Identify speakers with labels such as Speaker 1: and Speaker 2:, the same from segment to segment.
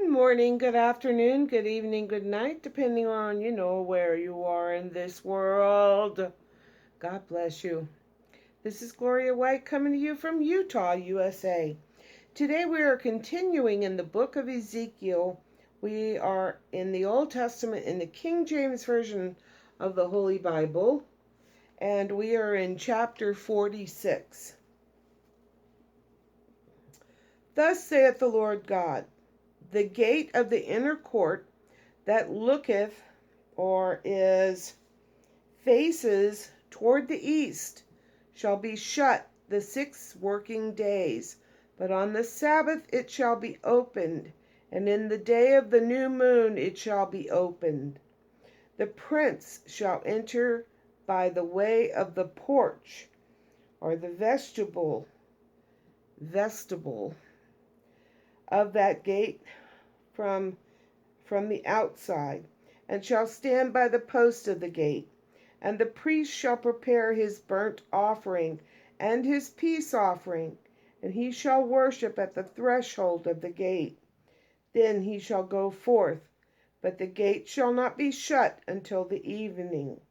Speaker 1: morning, good afternoon, good evening, good night, depending on, where you are in this world. God bless you. This is Gloria White coming to you from Utah, USA. Today we are continuing in the book of Ezekiel. We are in the Old Testament in the King James Version of the Holy Bible, and we are in chapter 46. Thus saith the Lord God, the gate of the inner court that looketh or faces toward the east shall be shut the 6 working days, but on the Sabbath it shall be opened, and in the day of the new moon it shall be opened. The prince shall enter by the way of the porch, or the vestibule of that gate from the outside, and shall stand by the post of the gate. And the priest shall prepare his burnt offering and his peace offering, and he shall worship at the threshold of the gate. Then he shall go forth, but the gate shall not be shut until the evening.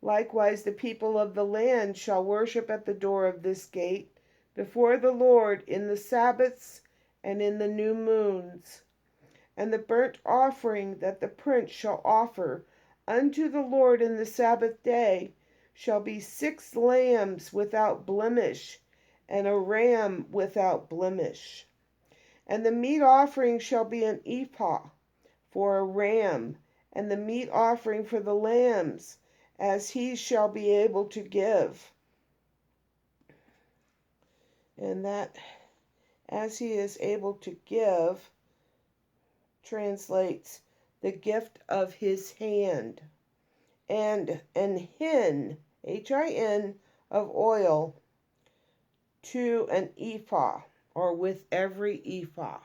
Speaker 1: Likewise the people of the land shall worship at the door of this gate before the Lord in the Sabbaths and in the new moons. And the burnt offering that the prince shall offer unto the Lord in the Sabbath day shall be 6 lambs without blemish, and a ram without blemish. And the meat offering shall be an ephah for a ram, and the meat offering for the lambs, as he shall be able to give. And that, as he is able to give, translates the gift of his hand, and an hin, H-I-N, of oil to an ephah, or with every ephah.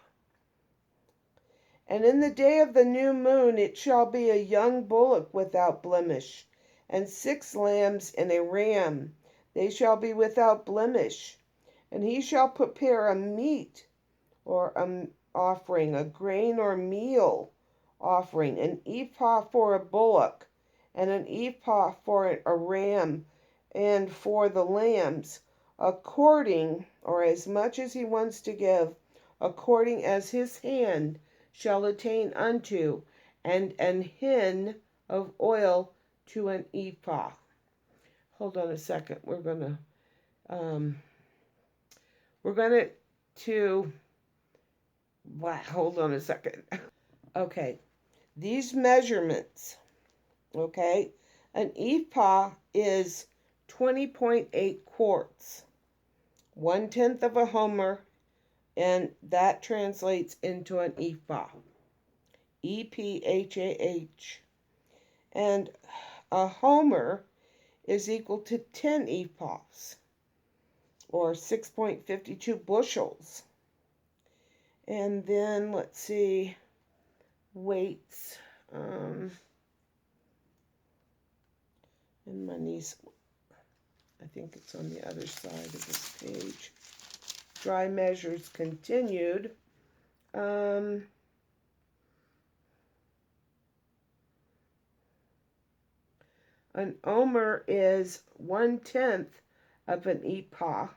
Speaker 1: And in the day of the new moon it shall be a young bullock without blemish, and 6 lambs and a ram, they shall be without blemish. And he shall prepare a meat, or offering, a grain or meal offering, an ephah for a bullock, and an ephah for a ram, and for the lambs, according, or as much as he wants to give, according as his hand shall attain unto, and an hin of oil to an ephah. Hold on a second. We're gonna hold on a second. Okay, these measurements, okay, an ephah is 20.8 quarts, 1/10 of a homer, and that translates into an ephah, E-P-H-A-H. And a homer is equal to 10 ephahs, or 6.52 bushels. And then, let's see, weights. And my niece, I think it's on the other side of this page. Dry measures continued. An omer is 1/10 of an ephah.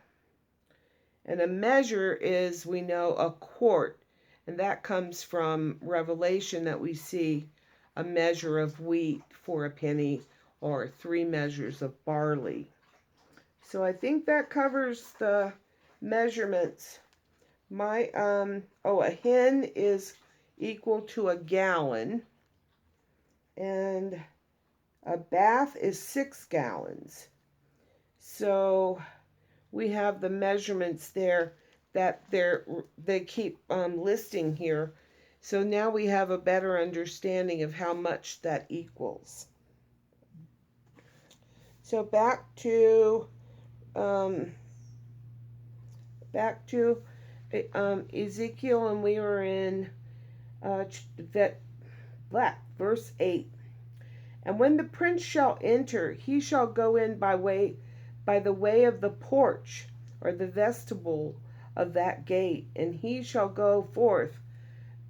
Speaker 1: And a measure is, we know, a quart. And that comes from Revelation, that we see a measure of wheat for a penny, or 3 measures of barley. So I think that covers the measurements. A hin is equal to a gallon, and a bath is 6 gallons. So we have the measurements there that they keep listing here. So now we have a better understanding of how much that equals. So back to Ezekiel, and we are in verse 8. And when the prince shall enter, he shall go in by the way of the porch, or the vestibule of that gate, and he shall go forth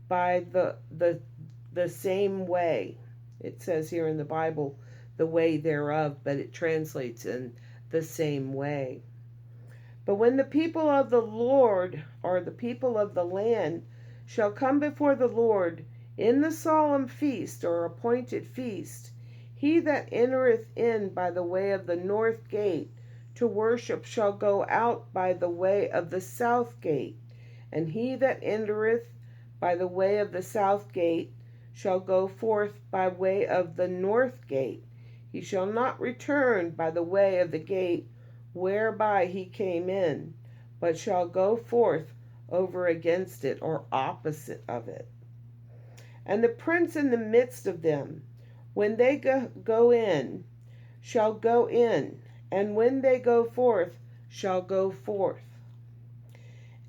Speaker 1: by the same way. It says here in the Bible, the way thereof, but it translates in the same way. But when the people of the Lord, or the people of the land, shall come before the Lord in the solemn feast or appointed feast, he that entereth in by the way of the north gate to worship shall go out by the way of the south gate, and he that entereth by the way of the south gate shall go forth by way of the north gate. He shall not return by the way of the gate whereby he came in, but shall go forth over against it, or opposite of it. And the prince in the midst of them, when they go in, shall go in, and when they go forth, shall go forth.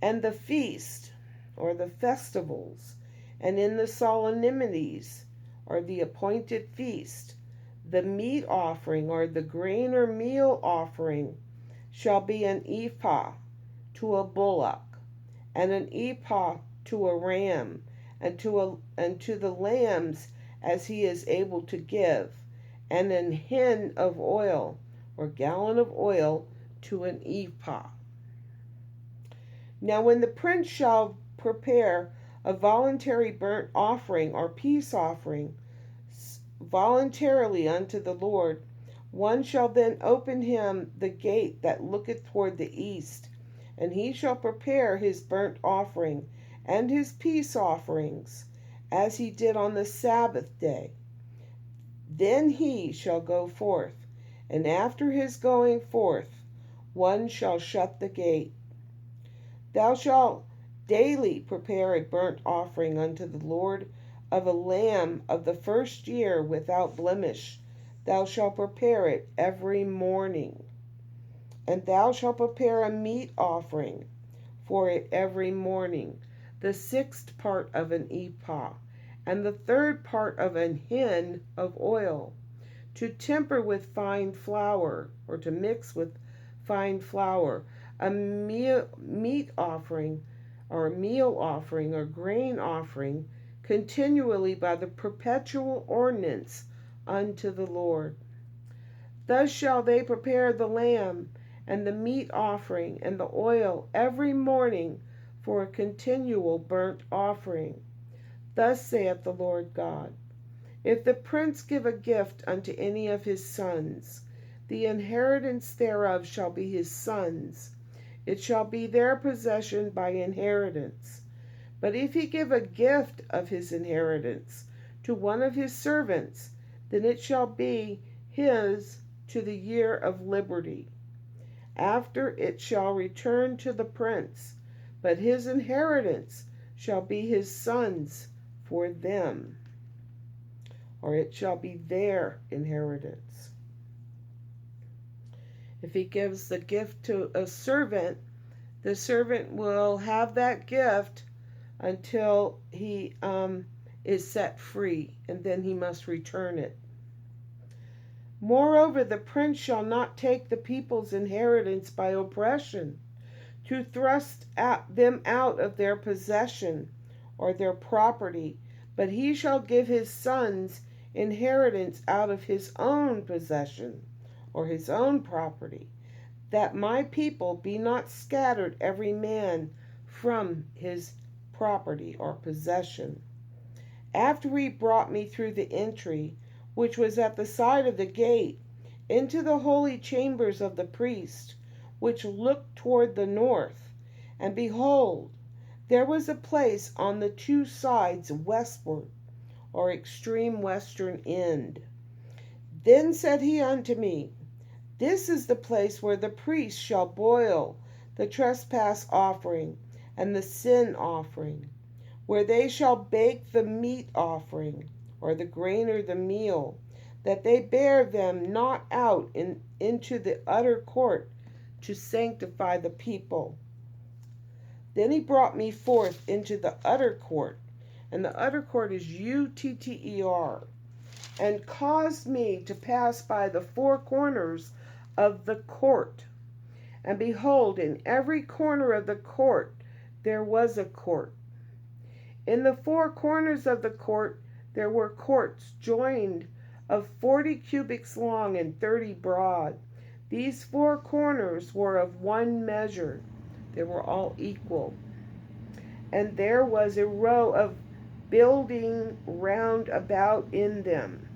Speaker 1: And the feast, or the festivals, and in the solemnities, or the appointed feast, the meat offering, or the grain or meal offering, shall be an ephah to a bullock, and an ephah to a ram, and to the lambs as he is able to give, and an hin of oil, or gallon of oil, to an ephah. Now when the prince shall prepare a voluntary burnt offering or peace offering voluntarily unto the Lord, one shall then open him the gate that looketh toward the east, and he shall prepare his burnt offering and his peace offerings, as he did on the Sabbath day. Then he shall go forth, and after his going forth, one shall shut the gate. Thou shalt daily prepare a burnt offering unto the Lord of a lamb of the first year without blemish. Thou shalt prepare it every morning. And thou shalt prepare a meat offering for it every morning, the 6th part of an ephah, and the 3rd part of an hin of oil, to temper with fine flour, or to mix with fine flour, a meat offering, or a meal offering, or grain offering, continually by the perpetual ordinance unto the Lord. Thus shall they prepare the lamb, and the meat offering, and the oil every morning for a continual burnt offering. Thus saith the Lord God, if the prince give a gift unto any of his sons, the inheritance thereof shall be his sons. It shall be their possession by inheritance. But if he give a gift of his inheritance to one of his servants, then it shall be his to the year of liberty. After it shall return to the prince, but his inheritance shall be his sons for them, or it shall be their inheritance. If he gives the gift to a servant, the servant will have that gift until he is set free, and then he must return it. Moreover, the prince shall not take the people's inheritance by oppression, to thrust them out of their possession or their property, but he shall give his sons inheritance out of his own possession or his own property, that my people be not scattered every man from his property or possession. After he brought me through the entry, which was at the side of the gate, into the holy chambers of the priest, which looked toward the north, and behold, there was a place on the 2 sides westward, or extreme western end. Then said he unto me, this is the place where the priest shall boil the trespass offering and the sin offering, where they shall bake the meat offering, or the grain or the meal, that they bear them not out into the utter court to sanctify the people. Then he brought me forth into the utter court, and the utter court is Utter, and caused me to pass by the 4 corners of the court. And behold, in every corner of the court there was a court. In the four corners of the court there were courts joined of 40 cubits long and 30 broad. These four corners were of one measure. They were all equal. And there was a row of building round about in them.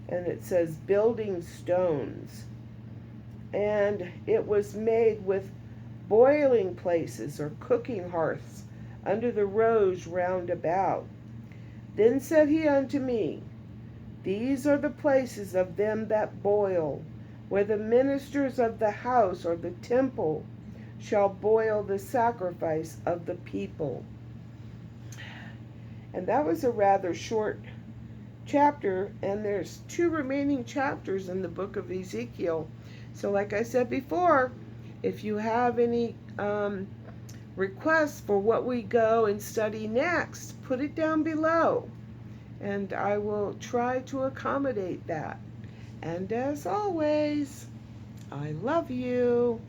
Speaker 1: And it says building stones. And it was made with boiling places or cooking hearths under the rows round about. Then said he unto me, These are the places of them that boil, where the ministers of the house or the temple shall boil the sacrifice of the people. And that was a rather short chapter, and there's 2 remaining chapters in the book of Ezekiel. So like I said before, if you have any requests for what we go and study next, put it down below, and I will try to accommodate that. And as always, I love you.